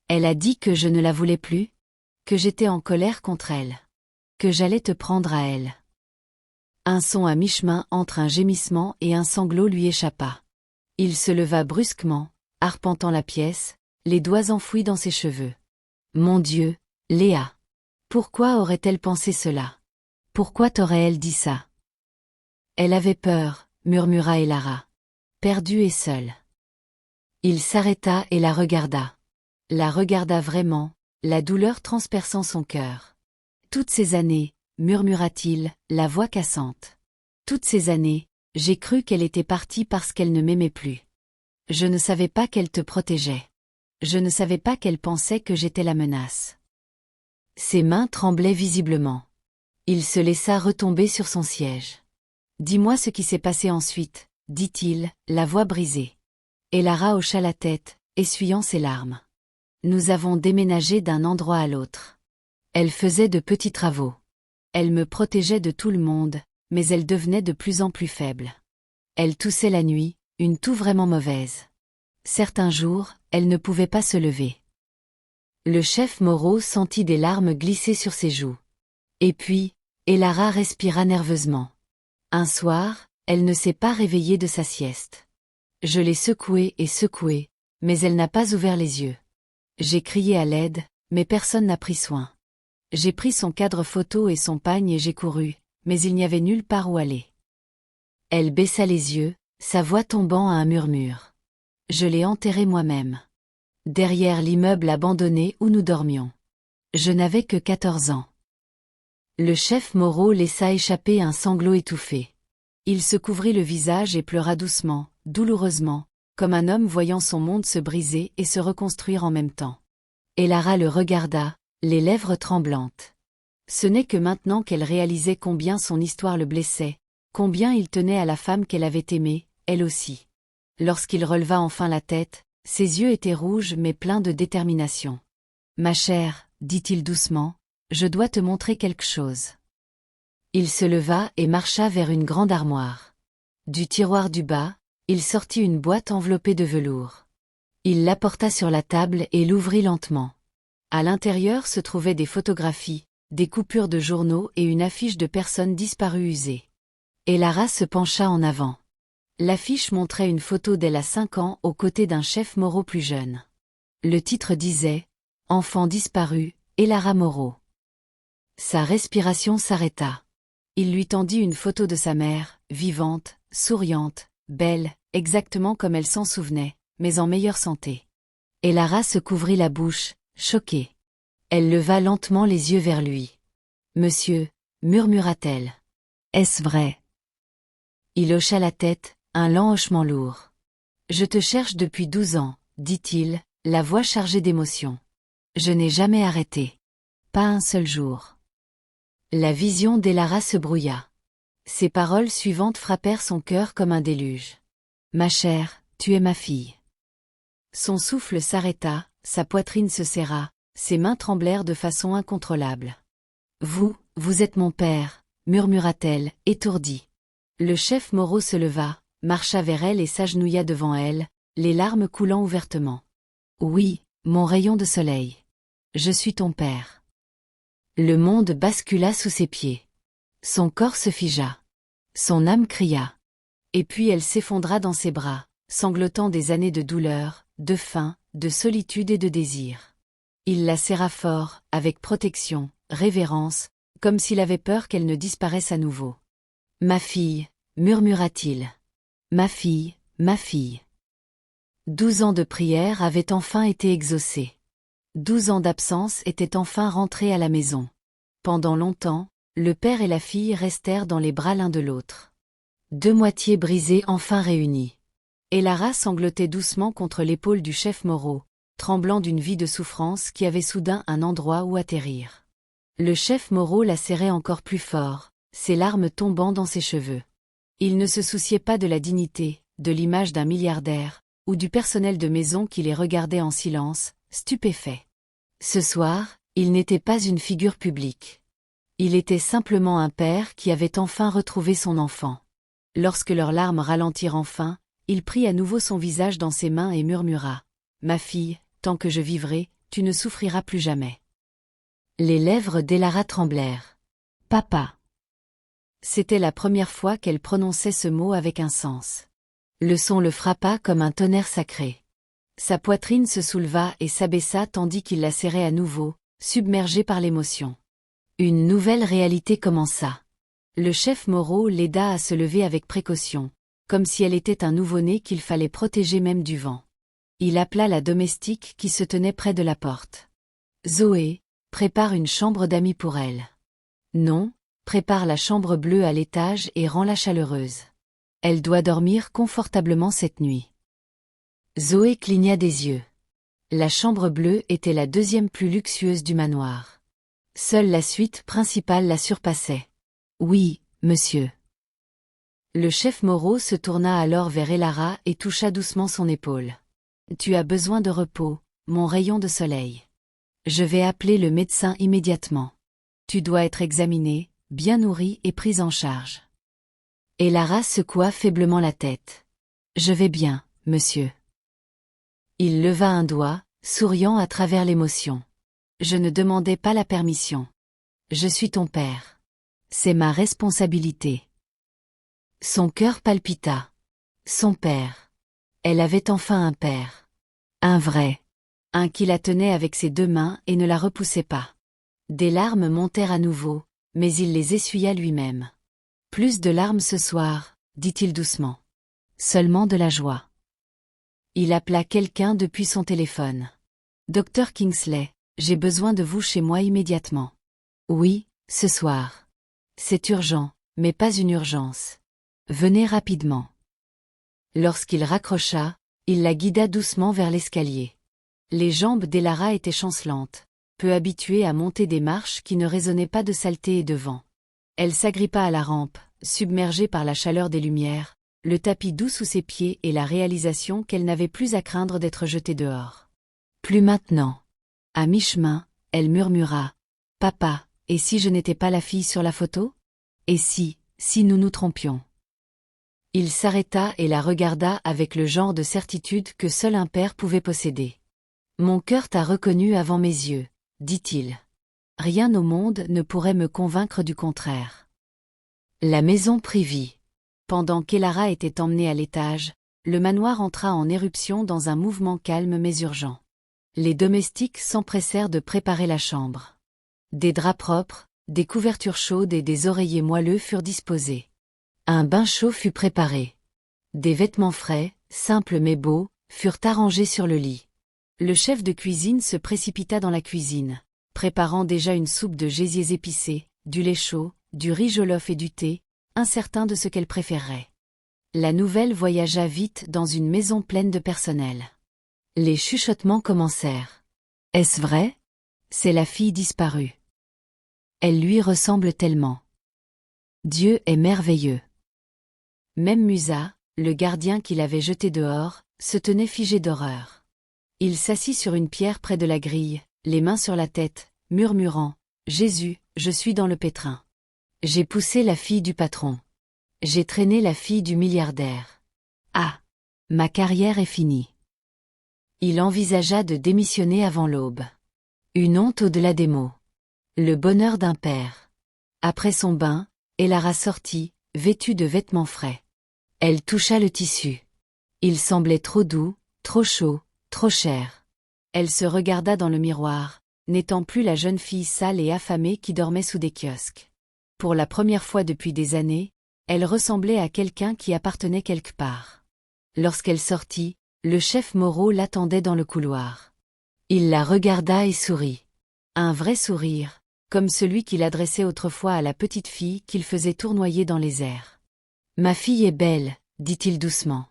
Elle a dit que je ne la voulais plus? Que j'étais en colère contre elle? Que j'allais te prendre à elle? Un son à mi-chemin entre un gémissement et un sanglot lui échappa. Il se leva brusquement, arpentant la pièce, les doigts enfouis dans ses cheveux. Mon Dieu, Léa! Pourquoi aurait-elle pensé cela? Pourquoi t'aurait-elle dit ça? Elle avait peur, murmura Elara. Perdue et seule. Il s'arrêta et la regarda. La regarda vraiment, la douleur transperçant son cœur. Toutes ces années, murmura-t-il, la voix cassante. Toutes ces années, j'ai cru qu'elle était partie parce qu'elle ne m'aimait plus. Je ne savais pas qu'elle te protégeait. Je ne savais pas qu'elle pensait que j'étais la menace. Ses mains tremblaient visiblement. Il se laissa retomber sur son siège. Dis-moi ce qui s'est passé ensuite, dit-il, la voix brisée. Et Lara hocha la tête, essuyant ses larmes. Nous avons déménagé d'un endroit à l'autre. Elle faisait de petits travaux. Elle me protégeait de tout le monde, mais elle devenait de plus en plus faible. Elle toussait la nuit, une toux vraiment mauvaise. Certains jours, elle ne pouvait pas se lever. Le chef Moreau sentit des larmes glisser sur ses joues. Et puis, Elara respira nerveusement. Un soir, elle ne s'est pas réveillée de sa sieste. Je l'ai secouée et secouée, mais elle n'a pas ouvert les yeux. J'ai crié à l'aide, mais personne n'a pris soin. J'ai pris son cadre photo et son pagne et j'ai couru, mais il n'y avait nulle part où aller. Elle baissa les yeux, sa voix tombant à un murmure. Je l'ai enterrée moi-même. Derrière l'immeuble abandonné où nous dormions. Je n'avais que 14 ans. Le chef Moreau laissa échapper un sanglot étouffé. Il se couvrit le visage et pleura doucement, douloureusement, comme un homme voyant son monde se briser et se reconstruire en même temps. Et Lara le regarda, les lèvres tremblantes. Ce n'est que maintenant qu'elle réalisait combien son histoire le blessait, combien il tenait à la femme qu'elle avait aimée, elle aussi. Lorsqu'il releva enfin la tête, ses yeux étaient rouges mais pleins de détermination. « Ma chère, dit-il doucement, je dois te montrer quelque chose. » Il se leva et marcha vers une grande armoire. Du tiroir du bas, il sortit une boîte enveloppée de velours. Il la porta sur la table et l'ouvrit lentement. À l'intérieur se trouvaient des photographies, des coupures de journaux et une affiche de personnes disparues usées. Et Lara se pencha en avant. L'affiche montrait une photo d'elle à 5 ans aux côtés d'un chef Moreau plus jeune. Le titre disait « Enfant disparu, Elara Moreau ». Sa respiration s'arrêta. Il lui tendit une photo de sa mère, vivante, souriante, belle, exactement comme elle s'en souvenait, mais en meilleure santé. Et Lara se couvrit la bouche, choquée. Elle leva lentement les yeux vers lui. « Monsieur, » murmura-t-elle. « Est-ce vrai ?» Il hocha la tête, un lent hochement lourd. « Je te cherche depuis 12 ans, dit-il, la voix chargée d'émotion. Je n'ai jamais arrêté. Pas un seul jour. » La vision d'Elara se brouilla. Ses paroles suivantes frappèrent son cœur comme un déluge. « Ma chère, tu es ma fille. » Son souffle s'arrêta, sa poitrine se serra, ses mains tremblèrent de façon incontrôlable. « Vous êtes mon père, » murmura-t-elle, étourdie. Le chef Moreau se leva, marcha vers elle et s'agenouilla devant elle, les larmes coulant ouvertement. « Oui, mon rayon de soleil. Je suis ton père. » Le monde bascula sous ses pieds. Son corps se figea. Son âme cria. Et puis elle s'effondra dans ses bras, sanglotant des années de douleur, de faim, de solitude et de désir. Il la serra fort, avec protection, révérence, comme s'il avait peur qu'elle ne disparaisse à nouveau. « Ma fille, » murmura-t-il. « Ma fille, ma fille. 12 ans de prière avaient enfin été exaucés. 12 ans d'absence étaient enfin rentrés à la maison. Pendant longtemps, le père et la fille restèrent dans les bras l'un de l'autre. Deux moitiés brisées enfin réunies. Et Lara sanglotait doucement contre l'épaule du chef Moreau, tremblant d'une vie de souffrance qui avait soudain un endroit où atterrir. Le chef Moreau la serrait encore plus fort, ses larmes tombant dans ses cheveux. Il ne se souciait pas de la dignité, de l'image d'un milliardaire, ou du personnel de maison qui les regardait en silence, stupéfait. Ce soir, il n'était pas une figure publique. Il était simplement un père qui avait enfin retrouvé son enfant. Lorsque leurs larmes ralentirent enfin, il prit à nouveau son visage dans ses mains et murmura « Ma fille, tant que je vivrai, tu ne souffriras plus jamais. » Les lèvres d'Elara tremblèrent. « Papa !» C'était la première fois qu'elle prononçait ce mot avec un sens. Le son le frappa comme un tonnerre sacré. Sa poitrine se souleva et s'abaissa tandis qu'il la serrait à nouveau, submergé par l'émotion. Une nouvelle réalité commença. Le chef Moreau l'aida à se lever avec précaution, comme si elle était un nouveau-né qu'il fallait protéger même du vent. Il appela la domestique qui se tenait près de la porte. « Zoé, prépare une chambre d'amis pour elle. »« Non, prépare la chambre bleue à l'étage et rends-la chaleureuse. Elle doit dormir confortablement cette nuit. » Zoé cligna des yeux. La chambre bleue était la deuxième plus luxueuse du manoir. Seule la suite principale la surpassait. « Oui, monsieur. » Le chef Moreau se tourna alors vers Elara et toucha doucement son épaule. « Tu as besoin de repos, mon rayon de soleil. Je vais appeler le médecin immédiatement. Tu dois être examinée, bien nourrie et prise en charge. » Elara secoua faiblement la tête. « Je vais bien, monsieur. » Il leva un doigt, souriant à travers l'émotion. « Je ne demandais pas la permission. Je suis ton père. C'est ma responsabilité. » Son cœur palpita. Son père. Elle avait enfin un père. Un vrai. Un qui la tenait avec ses deux mains et ne la repoussait pas. Des larmes montèrent à nouveau, mais il les essuya lui-même. « Plus de larmes ce soir, » dit-il doucement. « Seulement de la joie. » Il appela quelqu'un depuis son téléphone. « Dr Kingsley, j'ai besoin de vous chez moi immédiatement. »« Oui, ce soir. C'est urgent, mais pas une urgence. Venez rapidement. » Lorsqu'il raccrocha, il la guida doucement vers l'escalier. Les jambes d'Elara étaient chancelantes, peu habituée à monter des marches qui ne résonnaient pas de saleté et de vent. Elle s'agrippa à la rampe, submergée par la chaleur des lumières, le tapis doux sous ses pieds et la réalisation qu'elle n'avait plus à craindre d'être jetée dehors. Plus maintenant. À mi-chemin, elle murmura « Papa, et si je n'étais pas la fille sur la photo ? Et si nous nous trompions ?» Il s'arrêta et la regarda avec le genre de certitude que seul un père pouvait posséder. « Mon cœur t'a reconnu avant mes yeux, » dit-il. « Rien au monde ne pourrait me convaincre du contraire. » La maison prit vie. Pendant qu'Elara était emmenée à l'étage, le manoir entra en éruption dans un mouvement calme mais urgent. Les domestiques s'empressèrent de préparer la chambre. Des draps propres, des couvertures chaudes et des oreillers moelleux furent disposés. Un bain chaud fut préparé. Des vêtements frais, simples mais beaux, furent arrangés sur le lit. Le chef de cuisine se précipita dans la cuisine, préparant déjà une soupe de gésiers épicés, du lait chaud, du riz jollof et du thé, incertain de ce qu'elle préférerait. La nouvelle voyagea vite dans une maison pleine de personnel. Les chuchotements commencèrent. « Est-ce vrai ? C'est la fille disparue. Elle lui ressemble tellement. Dieu est merveilleux. » Même Musa, le gardien qui l'avait jeté dehors, se tenait figé d'horreur. Il s'assit sur une pierre près de la grille, les mains sur la tête, murmurant « Jésus, je suis dans le pétrin. J'ai poussé la fille du patron. J'ai traîné la fille du milliardaire. Ah, ma carrière est finie. » Il envisagea de démissionner avant l'aube. Une honte au-delà des mots. Le bonheur d'un père. Après son bain, Elara sortit, vêtue de vêtements frais. Elle toucha le tissu. Il semblait trop doux, trop chaud, trop cher. Elle se regarda dans le miroir, n'étant plus la jeune fille sale et affamée qui dormait sous des kiosques. Pour la première fois depuis des années, elle ressemblait à quelqu'un qui appartenait quelque part. Lorsqu'elle sortit, le chef Moreau l'attendait dans le couloir. Il la regarda et sourit. Un vrai sourire, comme celui qu'il adressait autrefois à la petite fille qu'il faisait tournoyer dans les airs. « Ma fille est belle, dit-il doucement.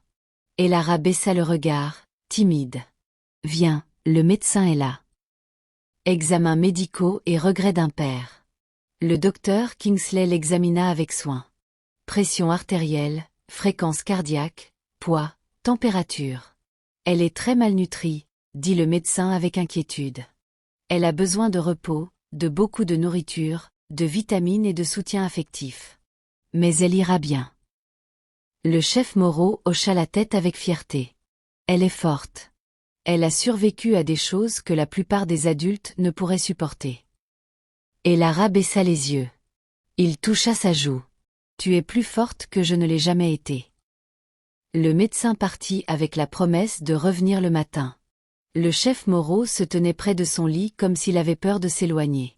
Et Lara baissa le regard, timide. « Viens, le médecin est là. » Examens médicaux et regrets d'un père. Le docteur Kingsley l'examina avec soin. Pression artérielle, fréquence cardiaque, poids, température. Elle est très malnutrie, dit le médecin avec inquiétude. Elle a besoin de repos, de beaucoup de nourriture, de vitamines et de soutien affectif. Mais elle ira bien. Le chef Moreau hocha la tête avec fierté. Elle est forte. Elle a survécu à des choses que la plupart des adultes ne pourraient supporter. Et Lara baissa les yeux. Il toucha sa joue. Tu es plus forte que je ne l'ai jamais été. Le médecin partit avec la promesse de revenir le matin. Le chef Moreau se tenait près de son lit comme s'il avait peur de s'éloigner.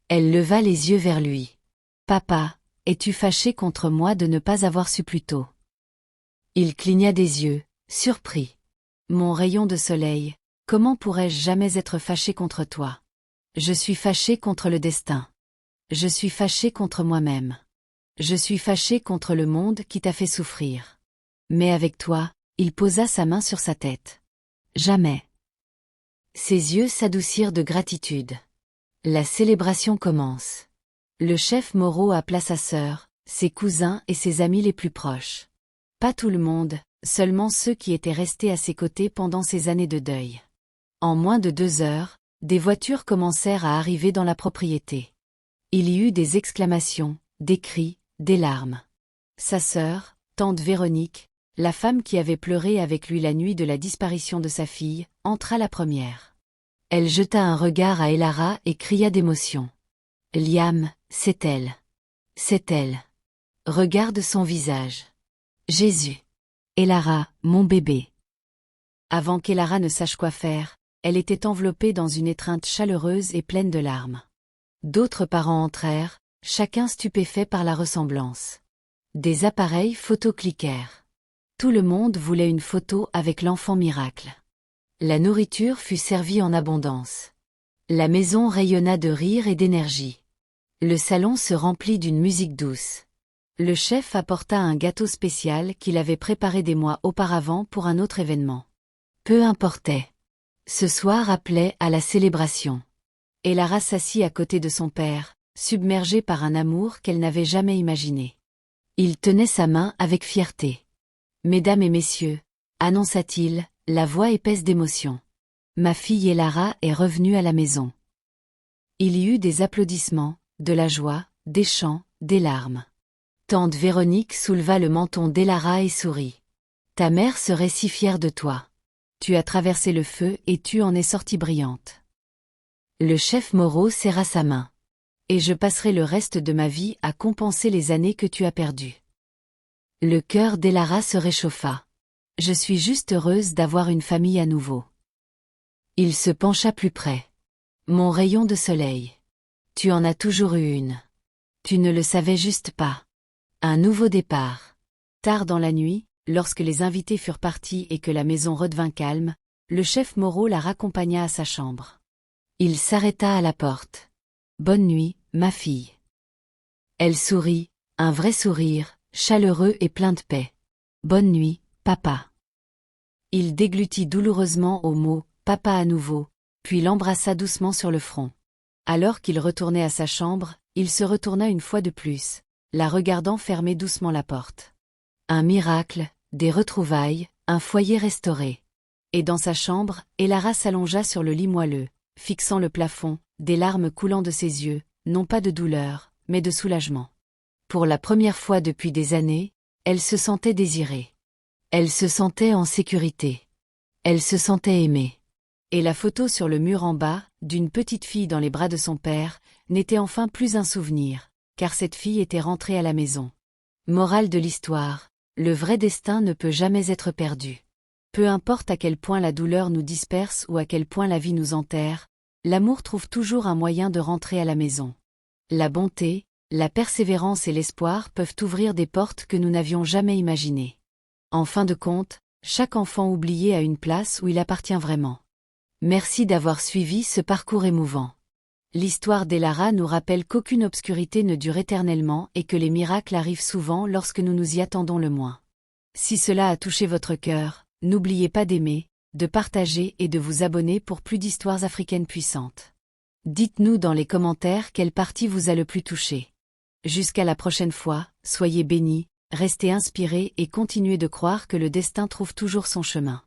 Elle leva les yeux vers lui. « Papa, es-tu fâché contre moi de ne pas avoir su plus tôt ?» Il cligna des yeux, surpris. « Mon rayon de soleil, comment pourrais-je jamais être fâché contre toi? Je suis fâché contre le destin. Je suis fâché contre moi-même. Je suis fâché contre le monde qui t'a fait souffrir. Mais avec toi, il posa sa main sur sa tête. Jamais. » Ses yeux s'adoucirent de gratitude. La célébration commence. Le chef Moreau appela sa sœur, ses cousins et ses amis les plus proches. Pas tout le monde, seulement ceux qui étaient restés à ses côtés pendant ces années de deuil. En moins de 2 heures, des voitures commencèrent à arriver dans la propriété. Il y eut des exclamations, des cris, des larmes. Sa sœur, tante Véronique, la femme qui avait pleuré avec lui la nuit de la disparition de sa fille, entra la première. Elle jeta un regard à Elara et cria d'émotion. « Liam, c'est elle. C'est elle. Regarde son visage. Jésus. Elara, mon bébé. » Avant qu'Elara ne sache quoi faire, elle était enveloppée dans une étreinte chaleureuse et pleine de larmes. D'autres parents entrèrent, chacun stupéfait par la ressemblance. Des appareils photo cliquèrent. Tout le monde voulait une photo avec l'enfant miracle. La nourriture fut servie en abondance. La maison rayonna de rire et d'énergie. Le salon se remplit d'une musique douce. Le chef apporta un gâteau spécial qu'il avait préparé des mois auparavant pour un autre événement. Peu importait. Ce soir appelait à la célébration. Elara s'assit à côté de son père, submergée par un amour qu'elle n'avait jamais imaginé. Il tenait sa main avec fierté. « Mesdames et messieurs, » annonça-t-il, la voix épaisse d'émotion. « Ma fille Elara est revenue à la maison. » Il y eut des applaudissements, de la joie, des chants, des larmes. Tante Véronique souleva le menton d'Elara et sourit. « Ta mère serait si fière de toi. Tu as traversé le feu et tu en es sortie brillante. » Le chef Moreau serra sa main. « Et je passerai le reste de ma vie à compenser les années que tu as perdues. » Le cœur d'Elara se réchauffa. « Je suis juste heureuse d'avoir une famille à nouveau. » Il se pencha plus près. « Mon rayon de soleil. Tu en as toujours eu une. Tu ne le savais juste pas. Un nouveau départ. » Tard dans la nuit, lorsque les invités furent partis et que la maison redevint calme, le chef Moreau la raccompagna à sa chambre. Il s'arrêta à la porte. « Bonne nuit, ma fille. » Elle sourit, un vrai sourire, chaleureux et plein de paix. « Bonne nuit, papa. » Il déglutit douloureusement au mot « papa » à nouveau, puis l'embrassa doucement sur le front. Alors qu'il retournait à sa chambre, il se retourna une fois de plus, la regardant fermer doucement la porte. Un miracle, des retrouvailles, un foyer restauré. Et dans sa chambre, Elara s'allongea sur le lit moelleux, fixant le plafond, des larmes coulant de ses yeux, non pas de douleur, mais de soulagement. Pour la première fois depuis des années, elle se sentait désirée. Elle se sentait en sécurité. Elle se sentait aimée. Et la photo sur le mur en bas, d'une petite fille dans les bras de son père, n'était enfin plus un souvenir, car cette fille était rentrée à la maison. Morale de l'histoire, le vrai destin ne peut jamais être perdu. Peu importe à quel point la douleur nous disperse ou à quel point la vie nous enterre, l'amour trouve toujours un moyen de rentrer à la maison. La bonté, la persévérance et l'espoir peuvent ouvrir des portes que nous n'avions jamais imaginées. En fin de compte, Chaque enfant oublié a une place où il appartient vraiment. Merci d'avoir suivi ce parcours émouvant. L'histoire d'Elara nous rappelle qu'aucune obscurité ne dure éternellement et que les miracles arrivent souvent lorsque nous nous y attendons le moins. Si cela a touché votre cœur, n'oubliez pas d'aimer, de partager et de vous abonner pour plus d'histoires africaines puissantes. Dites-nous dans les commentaires quelle partie vous a le plus touché. Jusqu'à la prochaine fois, soyez bénis, restez inspirés et continuez de croire que le destin trouve toujours son chemin.